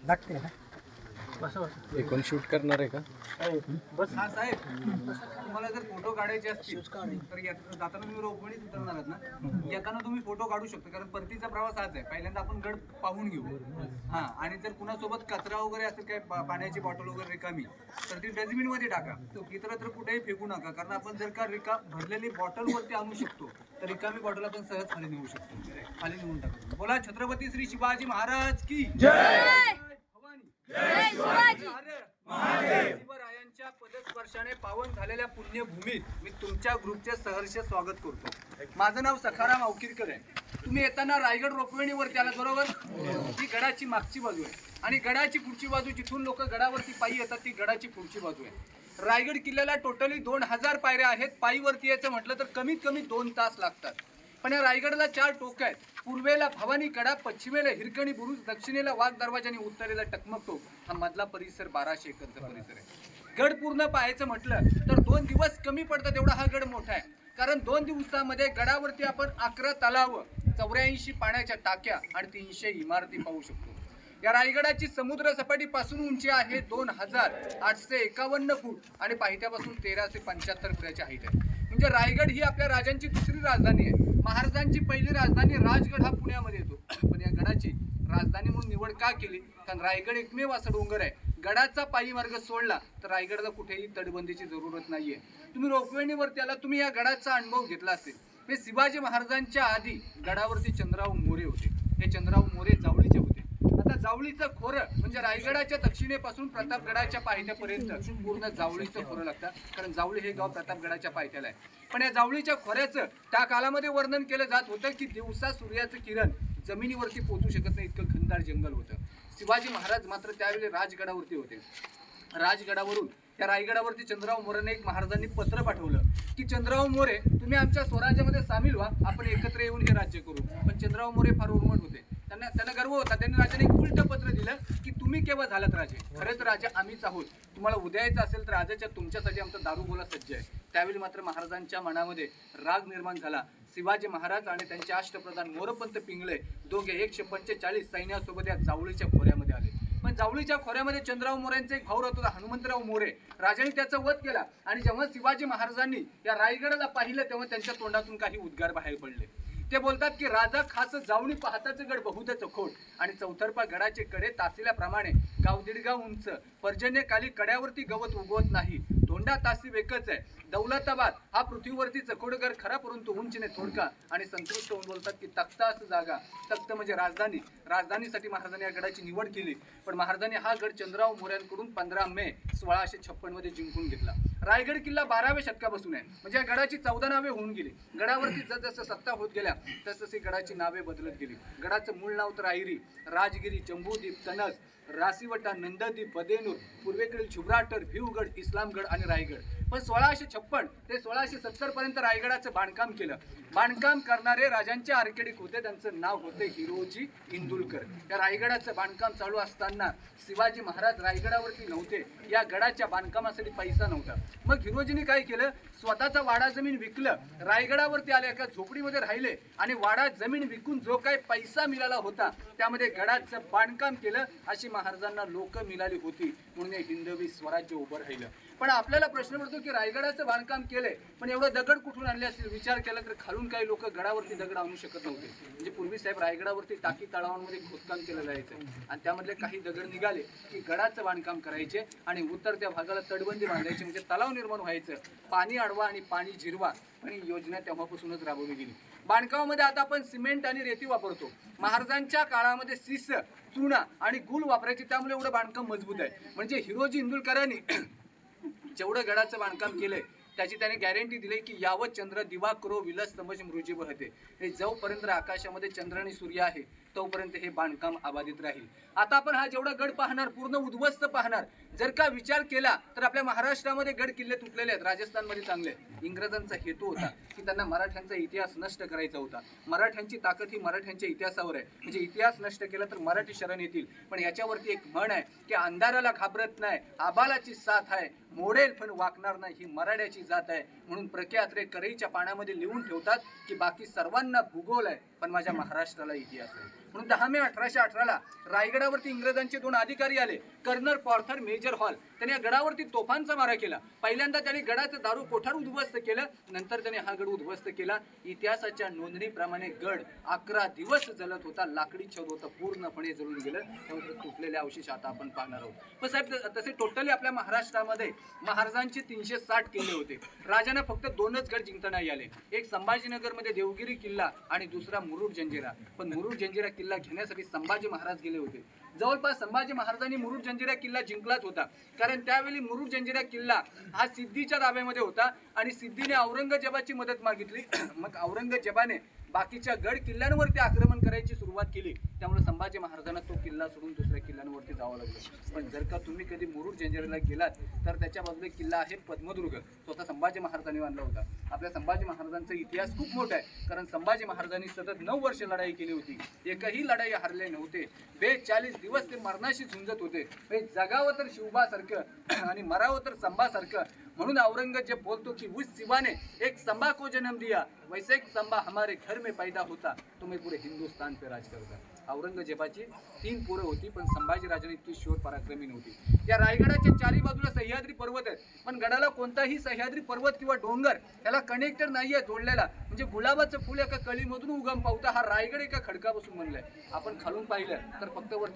लागते ना एकूण शूट करणार आहे का? बस हा साहेब, तुम्हाला जर फोटो काढायचे असतील तर जाताना तुम्ही रोपवणीत उतरणार आहात ना, येताना तुम्ही फोटो काढू शकता. कारण परतीचा प्रवास हाच आहे. पहिल्यांदा आपण गड पाहून घेऊ. हा, आणि जर कुणासोबत कचरा वगैरे असेल, काय पाण्याची बॉटल वगैरे रिकामी, तर ती डस्टबिन मध्ये टाका. तो इतरत्र कुठेही फेकू नका. कारण आपण जर का भरलेली बॉटल वरती आणू शकतो, तर रिकामी बॉटल आपण सहज खाली नेऊ शकतो. खाली नेऊन टाकतो. बोला छत्रपती श्री शिवाजी महाराज की जय. शिवरायांच्या पदस्पर्शाने पावन झालेल्या पुण्यभूमीत मी तुमच्या ग्रुपचे सहर्ष स्वागत करतो. माझं नाव सखाराम अवकिरकर आहे. तुम्ही येताना रायगड रोपवेणीवरती आला बरोबर. ही गडाची मागची बाजू आहे आणि गडाची पुढची बाजू, जिथून लोक गडावरती पायी येतात, ती गडाची पुढची बाजू आहे. रायगड किल्ल्याला टोटली 2000 पायऱ्या आहेत. पायीवरती यायचं म्हटलं तर कमीत कमी 2 तास लागतात. पण या रायगडला 4 टोक आहेत. पूर्वेला भवानी कडा, पश्चिमेला हिरकणी बुरुज, दक्षिणेला वाघ दरवाजा आणि उत्तरेला टकमक टोक. हा मधला परिसर 1200 एकरचा परिसर आहे. गड पूर्ण पाहायचं म्हटलं तर 2 दिवस कमी पडतात, एवढा हा गड मोठा आहे. कारण 2 दिवसामध्ये गडावरती आपण 11 तलाव, 84 पाण्याच्या टाक्या आणि 300 इमारती पाहू शकतो. या रायगडाची समुद्र सपाटीपासून उंची आहे 2851 फूट आणि पायथ्यापासून 1375 फुटाची हाईट आहे. म्हणजे रायगड ही आपल्या राजांची दुसरी राजधानी आहे. महाराजांची पहिली राजधानी राजगड हा पुण्यामध्ये येतो. पण या गडाची राजधानी म्हणून निवड का केली? कारण रायगड एकमेव असा डोंगर आहे, गडाचा पायी मार्ग सोडला तर रायगडला कुठेही तटबंदीची जरूरत नाहीये. तुम्ही रोपवेणीवरती आला, तुम्ही या गडाचा अनुभव घेतला असेल. हे शिवाजी महाराजांच्या आधी गडावरती चंद्रराव मोरे होते. हे चंद्रराव मोरे जावळीचे होते. आता जावळीचं खोरं म्हणजे रायगडाच्या दक्षिणेपासून प्रतापगडाच्या पायथ्यापर्यंत पूर्ण जावळीचं खोरं लागतं. कारण जावळी हे गाव प्रतापगडाच्या पायथ्याला आहे. पण या जावळीच्या खोऱ्याचं त्या काळामध्ये वर्णन केलं जात होतं की दिवसा सूर्याचं किरण जमिनीवरती पोहोचू शकत नाही, इतकं घनदाट जंगल होतं. शिवाजी महाराज मात्र त्यावेळी राजगडावरती होते. राजगडावरून त्या रायगडावरती चंद्रराव मोरेने एक महाराजांनी पत्र पाठवलं की चंद्रराव मोरे, तुम्ही आमच्या स्वराज्यामध्ये सामील व्हा, आपण एकत्र येऊन हे राज्य करू. पण चंद्रराव मोरे फार उर्मट होते. त्यांना गर्व होता. त्यांनी राजाने एक उलट पत्र दिलं की तुम्ही केव्हा झालात राजे, खरे तर राजा आम्हीच आहोत. तुम्हाला उद्या यायचं असेल तर राजाच्या तुमच्यासाठी आमचा दारूगोळा सज्ज आहे. त्यावेळी मात्र महाराजांच्या मनामध्ये राग निर्माण झाला. शिवाजी महाराज आणि त्यांचे अष्टप्रधान मोरपंत पिंगळे दोघे 145 सैन्यासोबत या जावळीच्या खोऱ्यामध्ये आले. पण जावळीच्या खोऱ्यामध्ये चंद्रराव मोरेंचा एक भाऊ राहत होता, हनुमंतराव मोरे. राजाने त्याचा वध केला आणि जेव्हा शिवाजी महाराजांनी या रायगडाला पाहिलं तेव्हा त्यांच्या तोंडातून काही उद्गार बाहेर पडले. ते बोलतात की राजा खास जावळी पाहताच गड बहुत चखोट आणि चौथरपा गडाचे कडे तासिल्याप्रमाणे गाव दीडगाव उंच, पर्जन्यकाली कड्यावरती गवत उगवत नाही. धोंडा तासी एकच आहे. दौलताबाद हा पृथ्वीवरती चकोडगर खरा, परंतु उंचीने थोडका. आणि संतुष्ट होऊन बोलतात की तख्ता असं जागा. तख्त म्हणजे राजधानी. राजधानीसाठी महाराजांनी या गडाची निवड केली. पण महाराजांनी हा गड चंद्रराव मोऱ्यांकडून 15 मे 1656 मध्ये जिंकून घेतला. रायगड किल्ला 12व्या शतकापासून आहे. म्हणजे या गडाची 14 नावे होऊन गेली. गडावरती जसजसं सत्ता होत गेल्या तसतशी गडाची नावे बदलत गेली. गडाचं मूळ नाव तर आयरी, राजगिरी, जंबूद्वीप, तनस, रासीवटा, नंदद्वीप, बदेनूर, पूर्वेकडील शुभ्राटर, भिवगड, इस्लामगड आणि रायगड. पण 1656 ते 1670 पर्यंत रायगडाचं बांधकाम केलं. बांधकाम करणारे राजांचे आर्किटेक्ट होते, त्यांचं नाव होते हिरोजी इंदुलकर. या रायगडाचं बांधकाम चालू असताना शिवाजी महाराज रायगडावरती नव्हते. या गडाच्या बांधकामासाठी पैसा नव्हता. मग हिरोजीने काय केलं, स्वतःचा वाडा जमीन विकलं, रायगडावरती आले, एका झोपडीमध्ये राहिले आणि वाडा जमीन विकून जो काही पैसा मिळाला होता त्यामध्ये गडाचं बांधकाम केलं. अशी महाराजांना लोक मिळाली होती, म्हणून हिंदवी स्वराज्य उभं राहिलं. पण आपल्याला प्रश्न पडतो की रायगडाचं बांधकाम केलंय, पण एवढं दगड कुठून आणले असतील? विचार केला तर खालून काही लोक गडावरती दगड आणू शकत नव्हते. म्हणजे पूर्वी साहेब रायगडावरती टाकी तलावांमध्ये खोदकाम केलं जायचं आणि त्यामधले काही दगड निघाले की गडाचं बांधकाम करायचे आणि उतरत्या भागाला तटबंदी बांधायची, म्हणजे तलाव निर्माण व्हायचं. पाणी अडवा आणि पाणी जिरवा, आणि योजना तेव्हापासूनच राबवली गेली. बांधकामामध्ये आता आपण सिमेंट आणि रेती वापरतो. महाराजांच्या काळामध्ये शिस, चुना आणि गुल वापरायची, त्यामुळे एवढं बांधकाम मजबूत आहे. म्हणजे हिरोजी इंदुलकरांनी जेवढं गडाचं बांधकाम केलंय त्याची त्याने गॅरंटी दिली की यावत चंद्र दिवा करो विलस समज मृजी बहते. हे जोपर्यंत आकाशामध्ये चंद्र आणि सूर्य आहे तोपर्यंत हे बांधकाम अबाधित राहील. आता आपण हा जेवढा गड पाहणार पूर्ण उद्ध्वस्त पाहणार. जर का विचार केला तर आपल्या महाराष्ट्रामध्ये गड किल्ले तुटलेले आहेत, राजस्थानमध्ये चांगले. इंग्रजांचा हेतू होता की त्यांना मराठ्यांचा इतिहास नष्ट करायचा होता. मराठ्यांची ताकद ही मराठ्यांच्या इतिहासावर आहे. म्हणजे इतिहास नष्ट केला तर मराठी शरण येतील. पण याच्यावरती एक म्हण आहे की अंधाराला घाबरत नाही, आबालाची साथ आहे, मोडेल पण वाकणार नाही, ही मराठ्याची जात आहे. म्हणून प्रख्यात्रे करईच्या पाण्यामध्ये लिहून ठेवतात की बाकी सर्वांना भूगोल आहे पण माझ्या महाराष्ट्राला इतिहास आहे. म्हणून 10 मे 1818ला रायगडावरती इंग्रजांचे 2 अधिकारी आले, कर्नल पॉर्थर, मेजर हॉल. त्यांनी या गडावरती तोफांचा मारा केला. पहिल्यांदा त्यांनी गडाचं दारू कोठार उद्ध्वस्त केलं, नंतर त्यांनी हा गड उद्ध्वस्त केला. इतिहासाच्या नोंदणीप्रमाणे गड 11 दिवस जळत होता, लाकडी छत होतं, पूर्णपणे जळून गेलं. त्यामुळे तुटलेले अवशेष आता आपण पाहणार आहोत. पण साहेब, तसे टोटली आपल्या महाराष्ट्रामध्ये महाराजांचे 360 किल्ले होते. राजांना फक्त 2च गड जिंकता नाही आले. एक संभाजीनगरमध्ये देवगिरी किल्ला आणि दुसरा मुरुड जंजिरा. पण मुरुड जंजिरा किल्ला घेण्यासाठी संभाजी महाराज गेले होते. जवळपास संभाजी महाराजांनी मुरुड जंजिरा किल्ला जिंकलाच होता, कारण त्यावेळी मुरुड जंजिरा किल्ला हा सिद्धीच्या ताब्यामध्ये होता आणि सिद्धीने औरंगजेबाची मदत मागितली. मग औरंगजेबाने बाकीच्या गड किल्ल्यांवरती आक्रमण करायची सुरुवात केली. त्यामुळे संभाजी महाराजांना तो किल्ला सोडून दुसऱ्या किल्ल्यांवरती जावं लागलं. पण जर का तुम्ही कधी मुरुड जंजिराला गेलात तर त्याच्या बाजूला किल्ला आहे पद्मदुर्ग, स्वतः संभाजी महाराजांनी बांधला होता. आपल्या संभाजी महाराजांचा इतिहास खूप मोठा आहे, कारण संभाजी महाराजांनी सतत 9 वर्ष लढाई केली होती, एकही लढाई हरले नव्हते. 42 दिवस ते मरणाशी झुंजत होते. जगावं तर शिवबासारखं आणि मरावं तर संभासारखं. म्हणून औरंगजेब बोलतो की उस शिवा ने एक संभा को जन्म दिया, वैसे एक संभा हमारे घर में पैदा होता तो मैं पूरे हिंदुस्तान पे राज करता. औरंगजेबाची 3 पोरं होती, पण संभाजी राजाने इतकी शूर पराक्रमी नव्हती. या रायगडाच्या 4ही बाजूला सह्याद्री पर्वत आहेत, पण गडाला कोणताही सह्याद्री पर्वत किंवा डोंगर त्याला कनेक्टर नाहीये जोडलेला. म्हणजे गुलाबाचं फुल एका कळीमधून उगम पावतं, हा रायगड एका खडकापासून बनलाय. आपण खालून पाहिलं तर फक्त